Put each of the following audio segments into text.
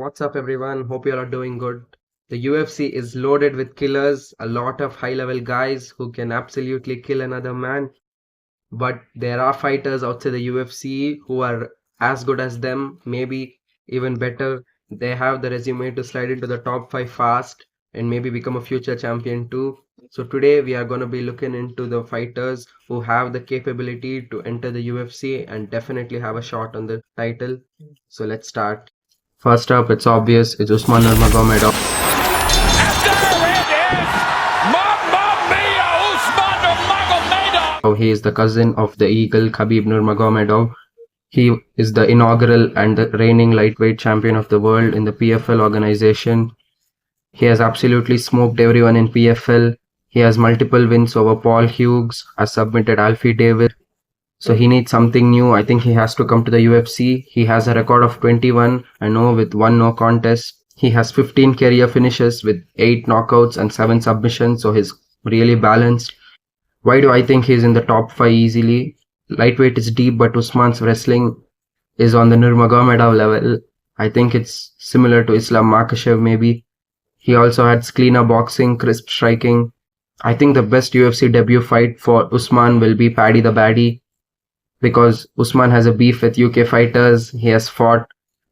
What's up, everyone? Hope you all are doing good. The UFC is loaded with killers, a lot of high level guys who can absolutely kill another man. But there are fighters outside the UFC who are as good as them, maybe even better. They have the resume to slide into the top 5 fast and maybe become a future champion too. So, today we are going to be looking into the fighters who have the capability to enter the UFC and definitely have a shot on the title. So, let's start. First up, it's obvious, it's Usman Nurmagomedov. He is the cousin of the Eagle Khabib Nurmagomedov. He is the inaugural and the reigning lightweight champion of the world in the PFL organization. He has absolutely smoked everyone in PFL. He has multiple wins over Paul Hughes, has submitted Alfie Davis. So he needs something new. I think he has to come to the UFC. He has a record of 21-0 with 1 no contest. He has 15 career finishes with 8 knockouts and 7 submissions. So he's really balanced. Why do I think he's in the top 5 easily? Lightweight is deep, but Usman's wrestling is on the Nurmagomedov level. I think it's similar to Islam Makhachev maybe. He also had cleaner boxing, crisp striking. I think the best UFC debut fight for Usman will be Paddy the Baddy, because Usman has a beef with UK fighters. He has fought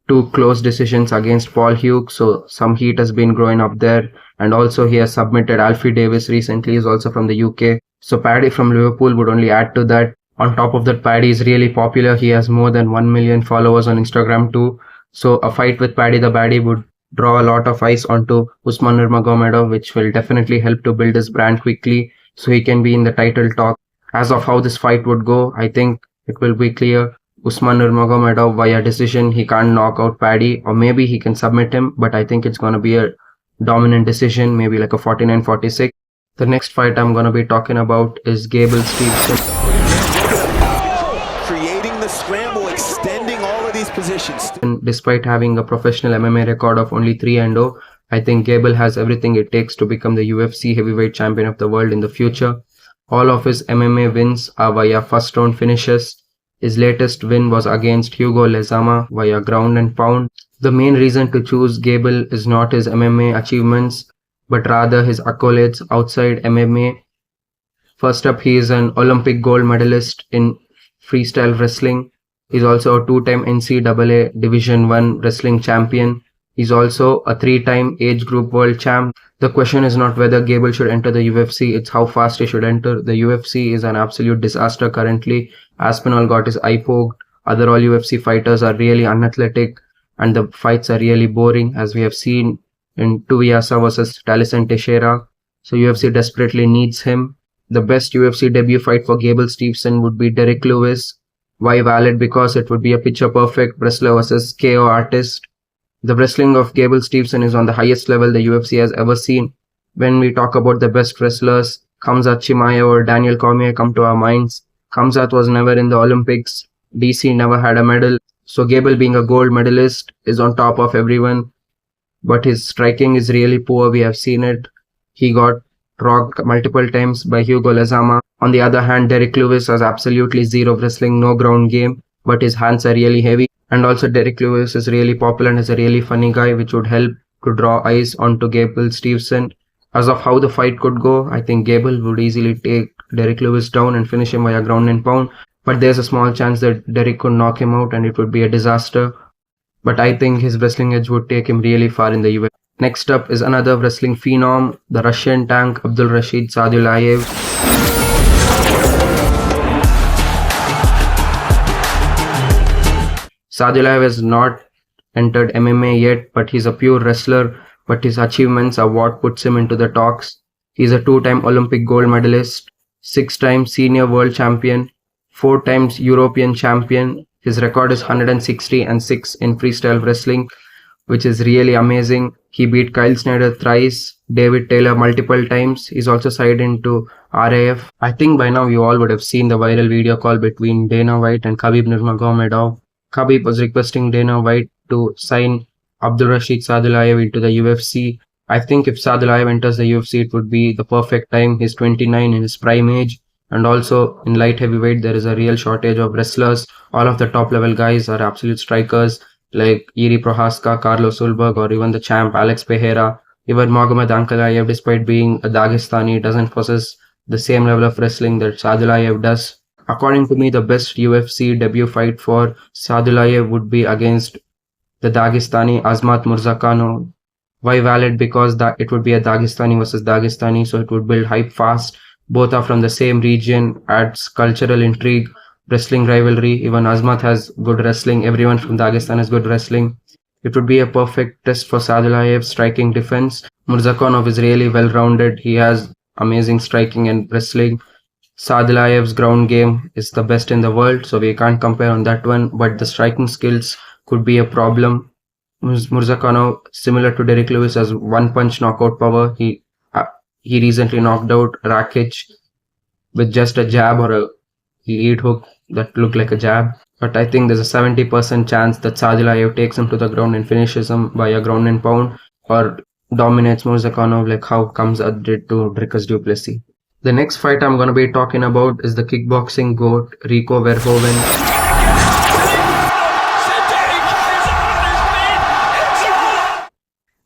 2 close decisions against Paul Hughes, so some heat has been growing up there. And also he has submitted Alfie Davis recently, he's also from the UK. So Paddy from Liverpool would only add to that. On top of that, Paddy is really popular. He has more than 1 million followers on Instagram too. So a fight with Paddy the Baddy would draw a lot of eyes onto Usman Nurmagomedov, which will definitely help to build his brand quickly so he can be in the title talk. As of how this fight would go, I think it will be clear. Usman Nurmagomedov via decision, he can't knock out Paddy, or maybe he can submit him, but I think it's going to be a dominant decision, maybe like a 49-46. The next fight I'm going to be talking about is Gable Steveson. Creating the scramble, extending all of these positions. And despite having a professional MMA record of only 3-0, I think Gable has everything it takes to become the UFC heavyweight champion of the world in the future. All of his MMA wins are via first round finishes. His latest win was against Hugo Lezama via ground and pound. The main reason to choose Gable is not his MMA achievements, but rather his accolades outside MMA. First up, he is an Olympic gold medalist in freestyle wrestling. He's also a 2-time NCAA Division I wrestling champion. He's also a 3-time age group world champ. The question is not whether Gable should enter the UFC, it's how fast he should enter. The UFC is an absolute disaster currently. Aspinall got his eye poked. Other all UFC fighters are really unathletic and the fights are really boring, as we have seen in Tuivasa versus Talison Teixeira. So UFC desperately needs him. The best UFC debut fight for Gable Steveson would be Derrick Lewis. Why valid? Because it would be a picture perfect wrestler versus KO artist. The wrestling of Gable Steveson is on the highest level the UFC has ever seen. When we talk about the best wrestlers, Khamzat Chimaev or Daniel Cormier come to our minds. Khamzat was never in the Olympics. DC never had a medal. So Gable, being a gold medalist, is on top of everyone. But his striking is really poor. We have seen it. He got rocked multiple times by Hugo Lezama. On the other hand, Derrick Lewis has absolutely zero wrestling, no ground game, but his hands are really heavy. And also Derrick Lewis is really popular and is a really funny guy, which would help to draw eyes onto Gable Steveson. As of how the fight could go, I think Gable would easily take Derrick Lewis down and finish him via ground and pound. But there's a small chance that Derrick could knock him out and it would be a disaster. But I think his wrestling edge would take him really far in the UFC. Next up is another wrestling phenom, the Russian tank Abdulrashid Sadulaev. Sadulaev has not entered MMA yet, but he's a pure wrestler, but his achievements are what puts him into the talks. He's a 2-time Olympic gold medalist, 6-time senior world champion, 4 times European champion. His record is 160-6 in freestyle wrestling, which is really amazing. He beat Kyle Snyder thrice, David Taylor multiple times. He's also signed into RAF. I think by now you all would have seen the viral video call between Dana White and Khabib Nurmagomedov. Khabib was requesting Dana White to sign Abdulrashid Sadulaev into the UFC. I think if Sadulaev enters the UFC, it would be the perfect time. He's 29 in his prime age. And also in light heavyweight, there is a real shortage of wrestlers. All of the top level guys are absolute strikers. like Yuri Prohaska, Carlos Ulberg, or even the champ Alex Pereira. Even Magomed Ankalaev, despite being a Dagestani, doesn't possess the same level of wrestling that Sadulaev does. According to me, the best UFC debut fight for Sadulaev would be against the Dagestani Azmat Murzakanov. Why valid? Because that it would be a Dagestani versus Dagestani, so it would build hype fast. Both are from the same region, adds cultural intrigue, wrestling rivalry. Even Azmat has good wrestling. Everyone from Dagestan has good wrestling. It would be a perfect test for Sadulaev's striking defense. Murzakanov is really well-rounded. He has amazing striking and wrestling. Sadulaev's ground game is the best in the world, so we can't compare on that one. But the striking skills could be a problem. Murzakanov, similar to Derek Lewis, has one-punch knockout power. He recently knocked out Rakic with just a jab or a lead hook that looked like a jab. But I think there's a 70% chance that Sadulaev takes him to the ground and finishes him by a ground and pound, or dominates Murzakanov like how Khamzat did to Dricus du Plessis. The next fight I'm going to be talking about is the kickboxing GOAT, Rico Verhoeven.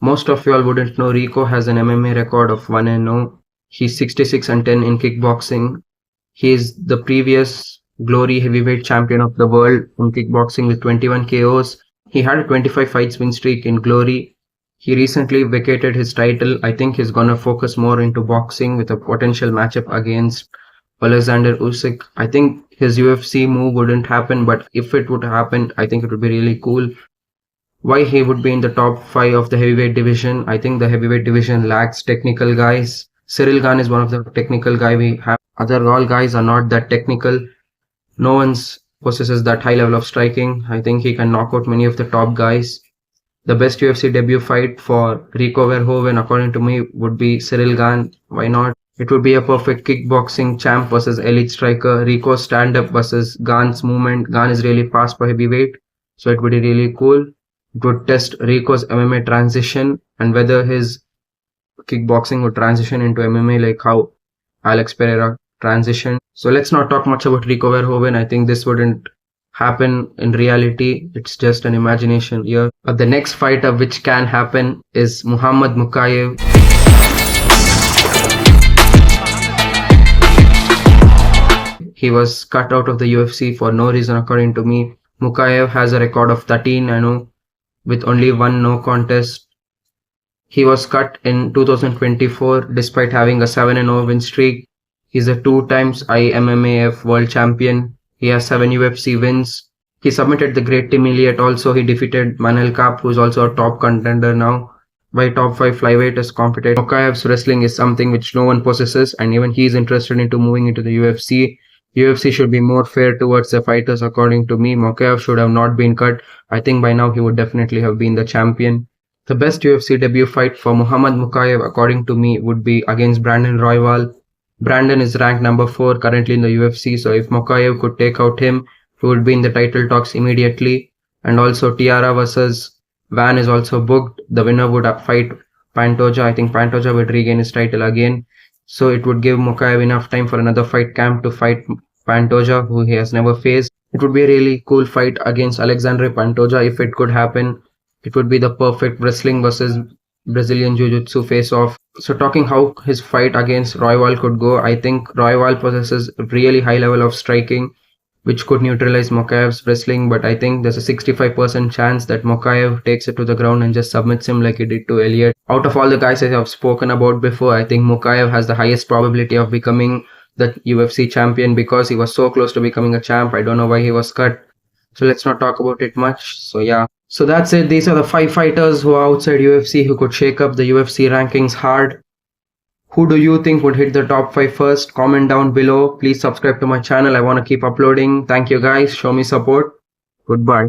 Most of you all wouldn't know Rico has an MMA record of 1-0. He's 66-10 in kickboxing. He is the previous Glory heavyweight champion of the world in kickboxing with 21 KOs. He had a 25 fights win streak in Glory. He recently vacated his title. I think he's gonna focus more into boxing with a potential matchup against Alexander Usyk. I think his UFC move wouldn't happen, but if it would happen, I think it would be really cool. Why he would be in the top 5 of the heavyweight division? I think the heavyweight division lacks technical guys. Cyril Gane is one of the technical guy we have. Other all guys are not that technical. No one possesses that high level of striking. I think he can knock out many of the top guys. The best UFC debut fight for Rico Verhoeven, according to me, would be Cyril Gane. Why not? It would be a perfect kickboxing champ versus elite striker. Rico's stand-up versus Gane's movement. Gane is really fast for heavyweight, so it would be really cool. It would test Rico's MMA transition and whether his kickboxing would transition into MMA like how Alex Pereira transitioned. So let's not talk much about Rico Verhoeven. I think this wouldn't happen in reality. It's just an imagination here. But the next fighter which can happen is Muhammad Mokaev. He was cut out of the UFC for no reason according to me. Mokaev has a record of 13-0 with only one no contest. He was cut in 2024 despite having a 7-0 win streak. He's a 2 times IMMAF world champion. He has 7 UFC wins. He submitted the great Tim Elliott also. He defeated Manel Kape, who's also a top contender now. By top 5 flyweighters competed. Mokaev's wrestling is something which no one possesses, and even he is interested into moving into the UFC. UFC should be more fair towards the fighters according to me. Mokaev should have not been cut. I think by now he would definitely have been the champion. The best UFC debut fight for Muhammad Mokaev according to me would be against Brandon Royval. Brandon is ranked number 4 currently in the UFC, so if Mokaev could take out him, he would be in the title talks immediately. And also Tiara versus Van is also booked. The winner would fight Pantoja. I think Pantoja would regain his title again. So it would give Mokaev enough time for another fight camp to fight Pantoja, who he has never faced. It would be a really cool fight against Alexandre Pantoja if it could happen. It would be the perfect wrestling versus Brazilian Jiu-Jitsu face-off. So talking how his fight against Royval could go, I think Royval possesses a really high level of striking, which could neutralize Mokaev's wrestling, but I think there's a 65% chance that Mokaev takes it to the ground and just submits him like he did to Elliott. Out of all the guys I have spoken about before, I think Mokaev has the highest probability of becoming the UFC champion because he was so close to becoming a champ. I don't know why he was cut. So let's not talk about it much. So yeah. So that's it. These are the 5 fighters who are outside UFC who could shake up the UFC rankings hard. Who do you think would hit the top 5 first? Comment down below. Please subscribe to my channel. I want to keep uploading. Thank you guys. Show me support. Goodbye.